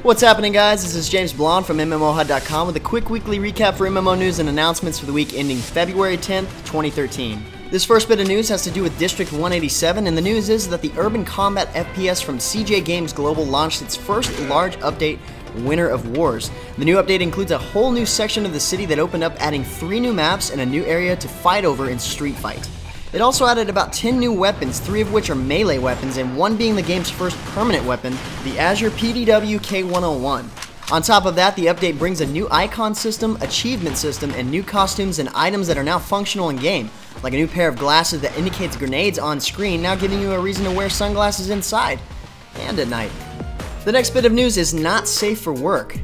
What's happening, guys? This is James Blonde from MMOHut.com with a quick weekly recap for MMO news and announcements for the week ending February 10th, 2013. This first bit of news has to do with District 187, and the news is that the Urban Combat FPS from CJ Games Global launched its first large update, Winter of Wars. The new update includes a whole new section of the city that opened up, adding 3 new maps and a new area to fight over in Street Fight. It also added about 10 new weapons, 3 of which are melee weapons, and 1 being the game's first permanent weapon, the Azure PDW K101. On top of that, the update brings a new icon system, achievement system, and new costumes and items that are now functional in-game, like a new pair of glasses that indicates grenades on screen, now giving you a reason to wear sunglasses inside and at night. The next bit of news is not safe for work.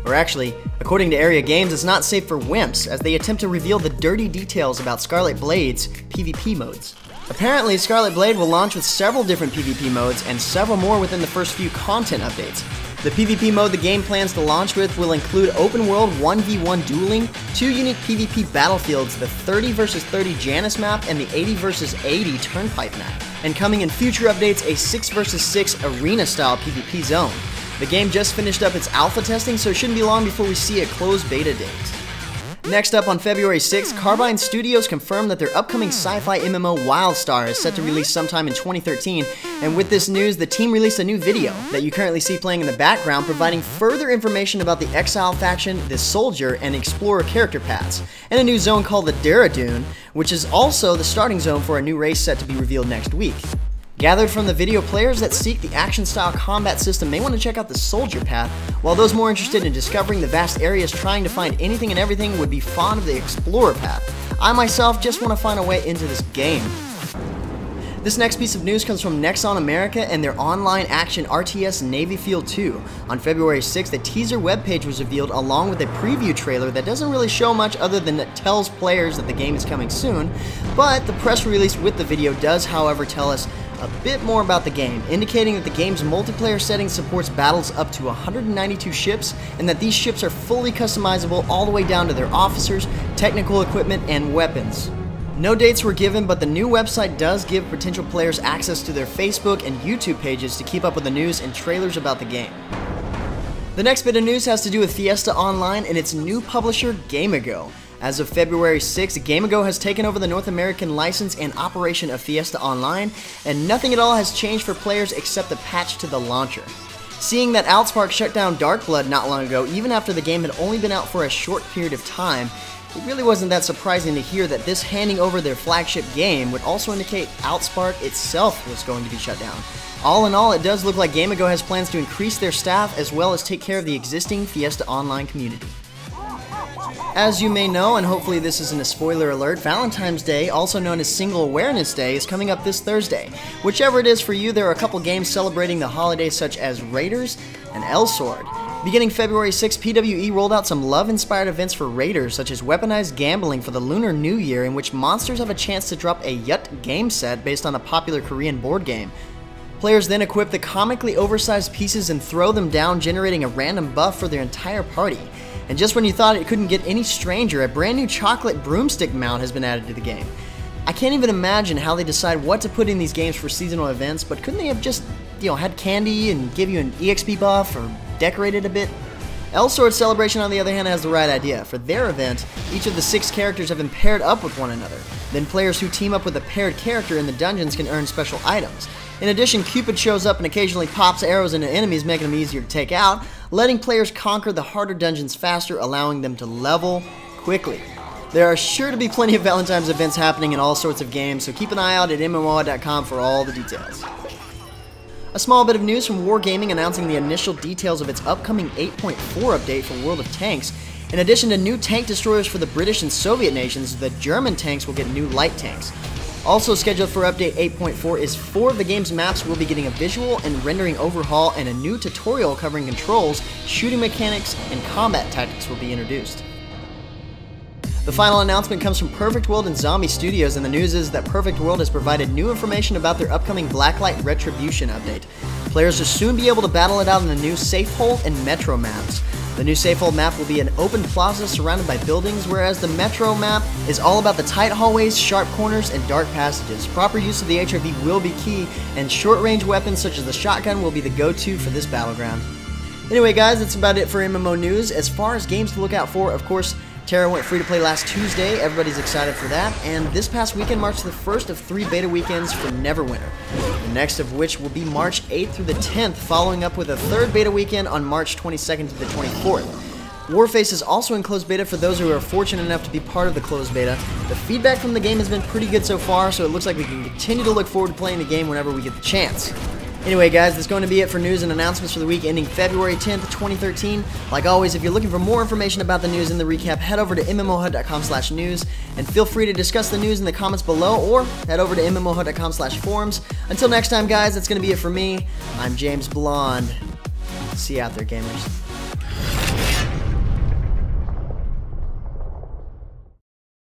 Or actually, according to Area Games, it's not safe for wimps, as they attempt to reveal the dirty details about Scarlet Blade's PvP modes. Apparently, Scarlet Blade will launch with several different PvP modes, and several more within the first few content updates. The PvP mode the game plans to launch with will include open world 1v1 dueling, 2 unique PvP battlefields, the 30 vs 30 Janus map and the 80 vs 80 Turnpike map. And coming in future updates, a 6 vs 6 arena style PvP zone. The game just finished up its alpha testing, so it shouldn't be long before we see a closed beta date. Next up, on February 6th, Carbine Studios confirmed that their upcoming sci-fi MMO WildStar is set to release sometime in 2013, and with this news, the team released a new video that you currently see playing in the background, providing further information about the Exile faction, the Soldier, and Explorer character paths, and a new zone called the Dune, which is also the starting zone for a new race set to be revealed next week. Gathered from the video, players that seek the action-style combat system may want to check out the Soldier path, while those more interested in discovering the vast areas trying to find anything and everything would be fond of the Explorer path. I myself just want to find a way into this game. This next piece of news comes from Nexon America and their online action RTS Navy Field 2. On February 6th, a teaser webpage was revealed along with a preview trailer that doesn't really show much other than it tells players that the game is coming soon, but the press release with the video does, however, tell us a bit more about the game, indicating that the game's multiplayer setting supports battles up to 192 ships, and that these ships are fully customizable all the way down to their officers, technical equipment, and weapons. No dates were given, but the new website does give potential players access to their Facebook and YouTube pages to keep up with the news and trailers about the game. The next bit of news has to do with Fiesta Online and its new publisher, Gamago. As of February 6th, Gamago has taken over the North American license and operation of Fiesta Online, and nothing at all has changed for players except the patch to the launcher. Seeing that Outspark shut down Darkblood not long ago, even after the game had only been out for a short period of time, it really wasn't that surprising to hear that this handing over their flagship game would also indicate Outspark itself was going to be shut down. All in all, it does look like Gamago has plans to increase their staff as well as take care of the existing Fiesta Online community. As you may know, and hopefully this isn't a spoiler alert, Valentine's Day, also known as Single Awareness Day, is coming up this Thursday. Whichever it is for you, there are a couple games celebrating the holiday such as Raiders and Elsword. Beginning February 6th, PWE rolled out some love-inspired events for Raiders, such as weaponized gambling for the Lunar New Year, in which monsters have a chance to drop a Yut game set based on a popular Korean board game. Players then equip the comically oversized pieces and throw them down, generating a random buff for their entire party. And just when you thought it couldn't get any stranger, a brand new chocolate broomstick mount has been added to the game. I can't even imagine how they decide what to put in these games for seasonal events, but couldn't they have just, had candy and give you an EXP buff or decorated a bit? Elsword Celebration, on the other hand, has the right idea. For their event, each of the 6 characters have been paired up with one another. Then players who team up with a paired character in the dungeons can earn special items. In addition, Cupid shows up and occasionally pops arrows into enemies, making them easier to take out, letting players conquer the harder dungeons faster, allowing them to level quickly. There are sure to be plenty of Valentine's events happening in all sorts of games, so keep an eye out at MMOHut.com for all the details. A small bit of news from Wargaming announcing the initial details of its upcoming 8.4 update for World of Tanks. In addition to new tank destroyers for the British and Soviet nations, the German tanks will get new light tanks. Also scheduled for update 8.4 is 4 of the game's maps will be getting a visual and rendering overhaul, and a new tutorial covering controls, shooting mechanics, and combat tactics will be introduced. The final announcement comes from Perfect World and Zombie Studios, and the news is that Perfect World has provided new information about their upcoming Blacklight Retribution update. Players will soon be able to battle it out in the new Safehold and Metro maps. The new Safehold map will be an open plaza surrounded by buildings, whereas the Metro map is all about the tight hallways, sharp corners, and dark passages. Proper use of the HRV will be key, and short-range weapons such as the shotgun will be the go-to for this battleground. Anyway guys, that's about it for MMO news. As far as games to look out for, of course, Terra went free to play last Tuesday. Everybody's excited for that. And this past weekend marks the first of 3 beta weekends for Neverwinter. The next of which will be March 8th through the 10th, following up with a 3rd beta weekend on March 22nd to the 24th. Warface is also in closed beta for those who are fortunate enough to be part of the closed beta. The feedback from the game has been pretty good so far, so it looks like we can continue to look forward to playing the game whenever we get the chance. Anyway guys, that's going to be it for news and announcements for the week ending February 10th, 2013. Like always, if you're looking for more information about the news and the recap, head over to MMOHut.com/news, and feel free to discuss the news in the comments below, or head over to MMOHut.com/forums. Until next time guys, that's going to be it for me. I'm James Blonde. See you out there, gamers.